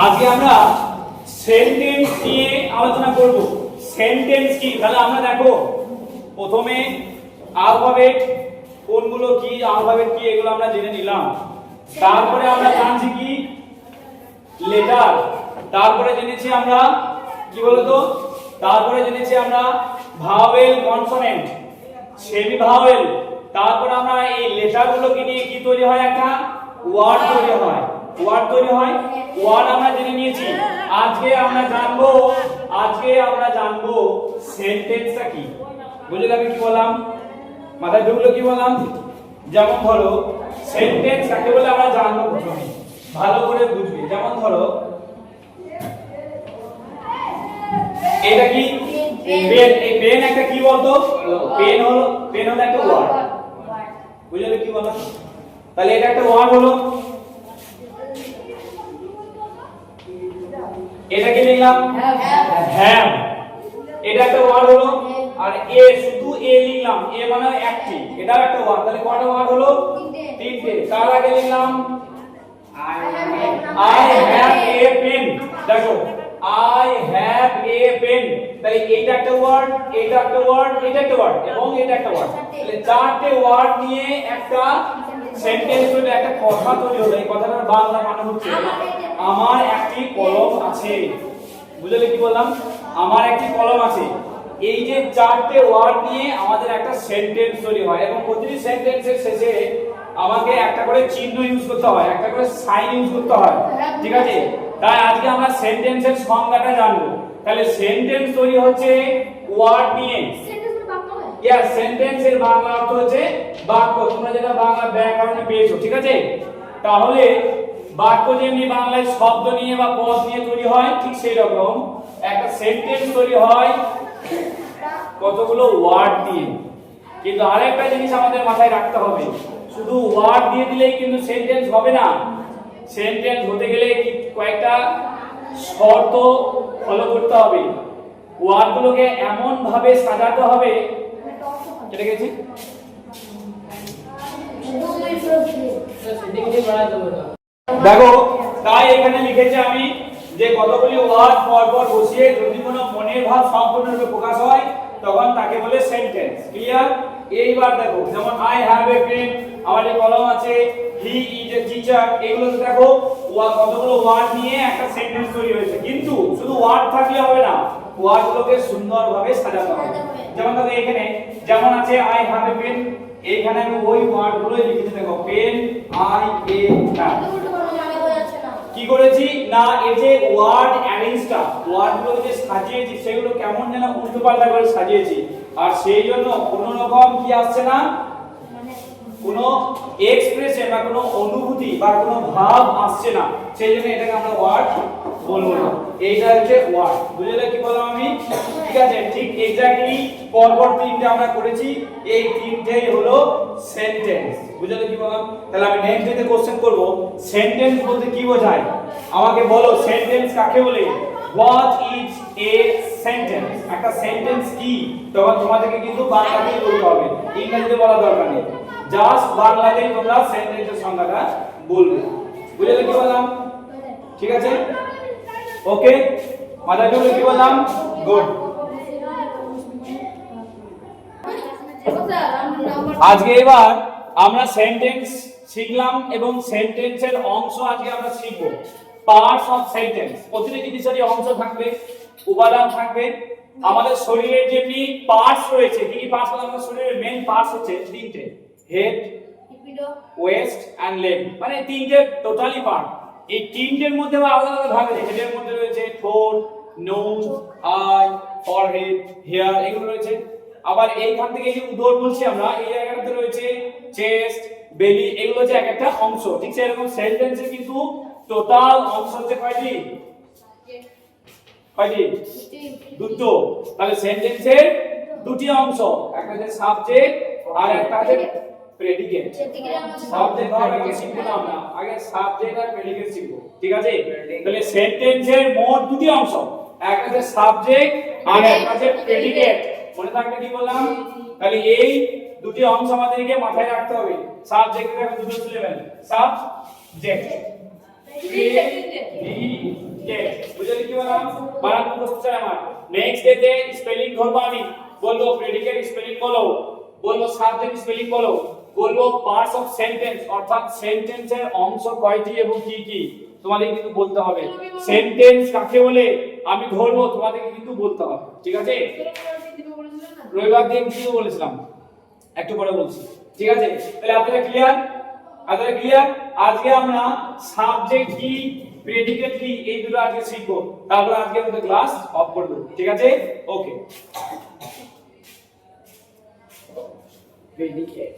আজকে আমরা সেন্টেন্স নিয়ে আলোচনা করব। সেন্টেন্স কি? তাহলে আমরা দেখো প্রথমে অ্যালফাবেট কোনগুলো কি, অ্যালফাবেট কি এগুলো আমরা জেনে নিলাম। তারপরে আমরা জানছি কি লেটার, তারপরে জেনেছি আমরা কি বলতো, তারপরে জেনেছি আমরা ভাওয়েল, কনসোনেন্ট, সেমি ভাওয়েল। তারপরে আমরা এই লেটারগুলোকে নিয়ে কি তৈরি হয়, একটা ওয়ার্ড তৈরি হয়, ওয়ার্ড তৈরি হয়, ওয়ার্ড আমরা জেনে নিয়েছি। আজকে আমরা জানবো সেন্টেন্সটা কি। বুঝলে আমি কি বললাম, মাথায় ঢুকলো কি বললাম? যেমন ধরো সেন্টেন্স কাকে বলে আমরা জানবো, প্রথমে ভালো করে বুঝবি। যেমন ধরো এটা কি পেন, এই পেন একটা কি বলতো, পেন হলো একটা ওয়ার্ড। বুঝলে কি বললাম? তাহলে এটা একটা ওয়ার্ড হলো, এটা কি লিখলাম হ্যাম, এটা একটা ওয়ার্ড হলো। আর এ, শুধু এ লিখলাম, এ মানে একটি, এটাও একটা ওয়ার্ড। তাহলে কয়টা ওয়ার্ড হলো? তিনটে। তার আগে লিখলাম আই হ্যাভ এ পেন, দেখো আই হ্যাভ এ পেন। তাহলে এটা একটা ওয়ার্ড, এটা একটা ওয়ার্ড, এটা একটা ওয়ার্ড এবং এটা একটা ওয়ার্ড। তাহলে চারটে ওয়ার্ড নিয়ে একটা সেন্টেন্স হলো, একটা কথা তৈরি হলো। এই কথাটার বাংলা মানে হচ্ছে আমার একটি কলম আছে। বুঝলে কি বললাম? আমার একটি কলম আছে। এই যে চারটে ওয়ার্ড নিয়ে আমাদের একটা সেন্টেন্স তৈরি হয় এবং প্রতিটি সেন্টেন্সের শেষে আমাকে একটা করে চিহ্ন ইউজ করতে হয়, একটা করে সাইন ইউজ করতে হয়, ঠিক আছে? তাই আজকে আমরা সেন্টেন্সের সংজ্ঞাটা জানবো। তাহলে সেন্টেন্স তৈরি হচ্ছে ওয়ার্ড নিয়ে। ইয়েস, সেন্টেন্সের বাংলা অর্থ হচ্ছে বাক্য। তোমরা যেটা বাংলা ব্যাকরণে পেয়েছো, ঠিক আছে? তাহলে বাক্য যেমনি বাংলায় শব্দ নিয়ে বা পদ নিয়ে তৈরি হয়, ঠিক সেই রকম একটা সেন্টেন্স তৈরি হয় কতগুলো ওয়ার্ড দিয়ে। কিন্তু আরেকটা জিনিস আমাদের মাথায় রাখতে হবে, শুধু ওয়ার্ড দিয়ে দিলেই কিন্তু সেন্টেন্স হবে না। সেন্টেন্স হতে গেলে কয়েকটা শর্ত ফলো করতে হবে। ওয়ার্ডগুলোকে এমন ভাবে সাজাতে হবে, কেটে গেছে দেখো। তাই এখানে লিখেছি আমি যে কতগুলি ওয়ার্ড পরপর বসিয়ে যদি কোনো মনের ভাব সম্পূর্ণরূপে প্রকাশ হয় তখন তাকে বলে সেন্টেন্স। ক্লিয়ার? এইবার দেখো, যেমন আই হ্যাভ এ পেন, আমার এই কলম আছে, হি ইজ এ টিচার, এগুলো দেখো কতগুলো ওয়ার্ড নিয়ে একটা সেন্টেন্স তৈরি হয়েছে। কিন্তু শুধু ওয়ার্ড থাকলে হবে না, ওয়ার্ডগুলোকে সুন্দরভাবে সাজাতে হবে। যেমন দেখো এখানে যেমন আছে আই হ্যাভ এ পেন, এইখানে আমি ওই ওয়ার্ডগুলোই লিখেছি। দেখো পেন, আই এ হ্যাভ। কি করেছি না, এই যে ওয়ার্ড অ্যারেঞ্জটা, ওয়ার্ডগুলো যে সাজিয়েছি সেগুলো কেমন যেন উল্টোপাল্টা করে সাজিয়েছি। আর সেই জন্য কোনো রকম কি আসছে না, কোনো এক্সপ্রেশন বা কোনো অনুভূতি বা কোনো ভাব আসছে না। সেই জন্য এটাকে আমরা ওয়ার্ড বলবো না, এইটা হচ্ছে ওয়ার্ড। বুঝলে কি বললাম আমি? ঠিক আছে, ঠিক এক্স্যাক্টলি পরপর তিনটে আমরা করেছি, এই তিনটেই হলো সেন্টেন্স। বুঝলে কি বললাম? তাহলে আমি নেক্সট ডেতে কোশ্চেন করব, সেন্টেন্স বলতে কি বোঝায় আমাকে বলো। সেন্টেন্স কাকে বলে? What is a sentence? একটা সেন্টেন্স কি? তখন তোমাদেরকে কিন্তু বাংলাতেই বলতে হবে, ইংরেজিতে বলা দরকার নেই। জাস্ট বাংলাতেই তোমরা সেন্টেন্সের সংজ্ঞাটা বলবে। বুঝলে কি বললাম? ঠিক আছে, ওকে, মাথায় ঢুকলো কি বললাম? গুড। আজকে এবার আমরা সেন্টেন্স শিখলাম এবং সেন্টেন্সের অংশ আজকে আমরা শিখব। Parts of sentence. প্রতিটি জিনিসেরই অংশ থাকবে, উপাদান থাকবে। আমাদের শরীরের যেমনি পার্টস রয়েছে, কি কি পার্টস? আমাদের শরীরের মেইন পার্টস হচ্ছে তিনটে, হেড, ওয়েস্ট এন্ড লেগ, মানে তিনটে টোটালি পার্ট। এই তিনটের মধ্যে আলাদা আলাদা ভাগ আছে। হেডের মধ্যে রয়েছে ঠোঁট, নোজ, আই, ফরহেড, হেয়ার, এগুলো রয়েছে। আবার এইখান থেকে এই যে উদর বলছি আমরা, এই জায়গাটাতে রয়েছে চেস্ট, বেলি, এগুলো হচ্ছে এক একটা অংশ। ঠিক সেরকম সেন্টেন্সের কিন্তু টোটাল অংশ হচ্ছে কয়টি? দুটো। তাহলে সেন্টেন্সের দুটি অংশ, একটা হচ্ছে সাবজেক্ট আর একটা হচ্ছে প্রেডিকেট। সাবজেক্ট ভার্ব শিখবো না আমরা, আগে সাবজেক্ট আর প্রেডিকেট শিখবো, ঠিক আছে? তাহলে সেন্টেন্সের মোট দুটি অংশ, একটা হচ্ছে সাবজেক্ট আর একটা হচ্ছে প্রেডিকেট। মনে থাকবে কি বললাম? তাহলে এই দুটি অংশ আমাদেরকে মাথায় রাখতে হবে। সাবজেক্টের দুটো সিলেবেল, সাবজেক্ট প্রেডিকেট বুঝলি কি বললাম বানান মুখস্থ চাই আমার নেক্সট ডে স্পেলিং ধরবো আমি বলবো প্রেডিকেট স্পেলিং বলো বলবো সাবজেক্ট স্পেলিং বলো বলবো পার্টস অফ সেন্টেন্স অর্থাৎ সেন্টেন্সের অংশ কয়টি এবং কি কি তোমাদের কিন্তু বলতে হবে সেন্টেন্স কাকে বলে আমি ধরবো তোমাদের কিন্তু বলতে হবে ঠিক আছে রবিবার দিন কি বলেছিলাম একটু পরে বলছি ঠিক আছে তাহলে আপনারা ক্লিয়ার আজকে আমরা সাবজেক্ট কি প্রেডিকেট কি এই দুটো আজকে শিখবো তারপর আজকে আমাদের ক্লাস অফ করে দেব ঠিক আছে ওকে প্রেডিকেট